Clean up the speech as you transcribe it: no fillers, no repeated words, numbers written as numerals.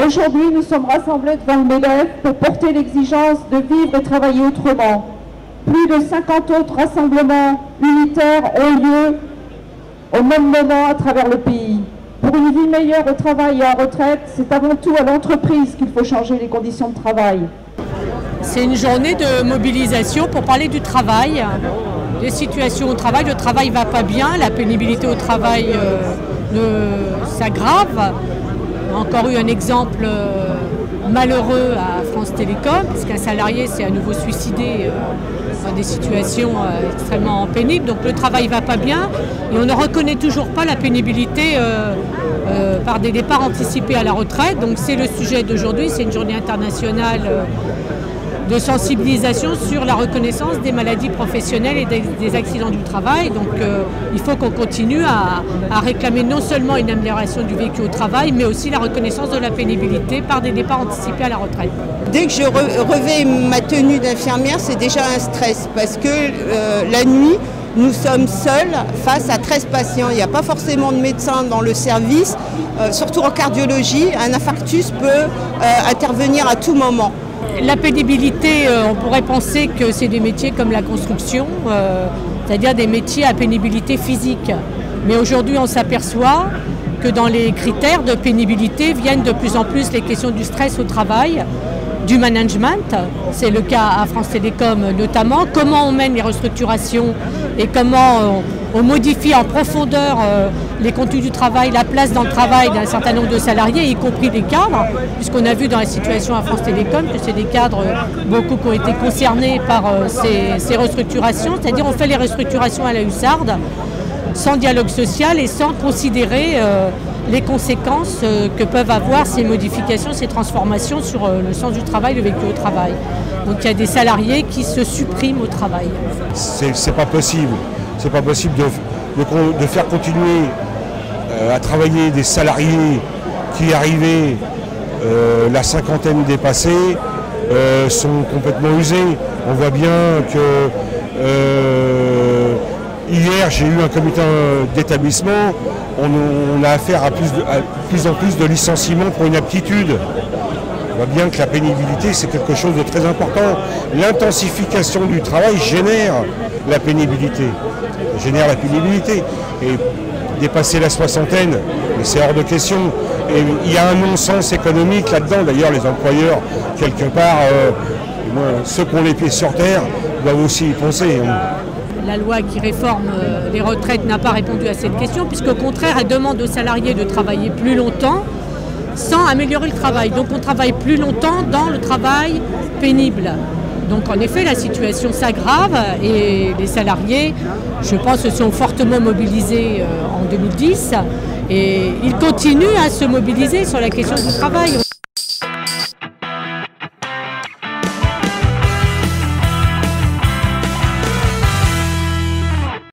Aujourd'hui, nous sommes rassemblés devant le MEDEF pour porter l'exigence de vivre et travailler autrement. Plus de 50 autres rassemblements unitaires ont lieu au même moment à travers le pays. Pour une vie meilleure au travail et en retraite, c'est avant tout à l'entreprise qu'il faut changer les conditions de travail. C'est une journée de mobilisation pour parler du travail, des situations au travail. Le travail ne va pas bien, la pénibilité au travail s'aggrave. On a encore eu un exemple malheureux à France Télécom, puisqu'un salarié s'est à nouveau suicidé dans des situations extrêmement pénibles. Donc le travail ne va pas bien et on ne reconnaît toujours pas la pénibilité par des départs anticipés à la retraite. Donc c'est le sujet d'aujourd'hui, c'est une journée internationale de sensibilisation sur la reconnaissance des maladies professionnelles et des accidents du travail. Donc il faut qu'on continue à réclamer non seulement une amélioration du vécu au travail, mais aussi la reconnaissance de la pénibilité par des départs anticipés à la retraite. Dès que je revais ma tenue d'infirmière, c'est déjà un stress parce que la nuit, nous sommes seuls face à 13 patients. Il n'y a pas forcément de médecin dans le service, surtout en cardiologie. Un infarctus peut intervenir à tout moment. La pénibilité, on pourrait penser que c'est des métiers comme la construction, c'est-à-dire des métiers à pénibilité physique. Mais aujourd'hui, on s'aperçoit que dans les critères de pénibilité viennent de plus en plus les questions du stress au travail, du management, c'est le cas à France Télécom notamment, comment on mène les restructurations et comment on modifie en profondeur les contenus du travail, la place dans le travail d'un certain nombre de salariés, y compris des cadres, puisqu'on a vu dans la situation à France Télécom que c'est des cadres, beaucoup qui ont été concernés par ces restructurations, c'est-à-dire on fait les restructurations à la hussarde, sans dialogue social et sans considérer les conséquences que peuvent avoir ces modifications, ces transformations sur le sens du travail, le vécu au travail. Donc il y a des salariés qui se suppriment au travail. C'est pas possible. C'est pas possible de faire continuer à travailler des salariés qui arrivaient la cinquantaine dépassée, sont complètement usés. On voit bien que hier, j'ai eu un comité d'établissement, on a affaire à plus en plus de licenciements pour inaptitude. On voit bien que la pénibilité, c'est quelque chose de très important. L'intensification du travail génère la pénibilité. Et dépasser la soixantaine, c'est hors de question. Et il y a un non-sens économique là-dedans. D'ailleurs, les employeurs, quelque part, ceux qui ont les pieds sur terre, doivent aussi y penser. La loi qui réforme les retraites n'a pas répondu à cette question, puisqu'au contraire, elle demande aux salariés de travailler plus longtemps sans améliorer le travail. Donc on travaille plus longtemps dans le travail pénible. Donc en effet, la situation s'aggrave et les salariés, je pense, se sont fortement mobilisés en 2010 et ils continuent à se mobiliser sur la question du travail.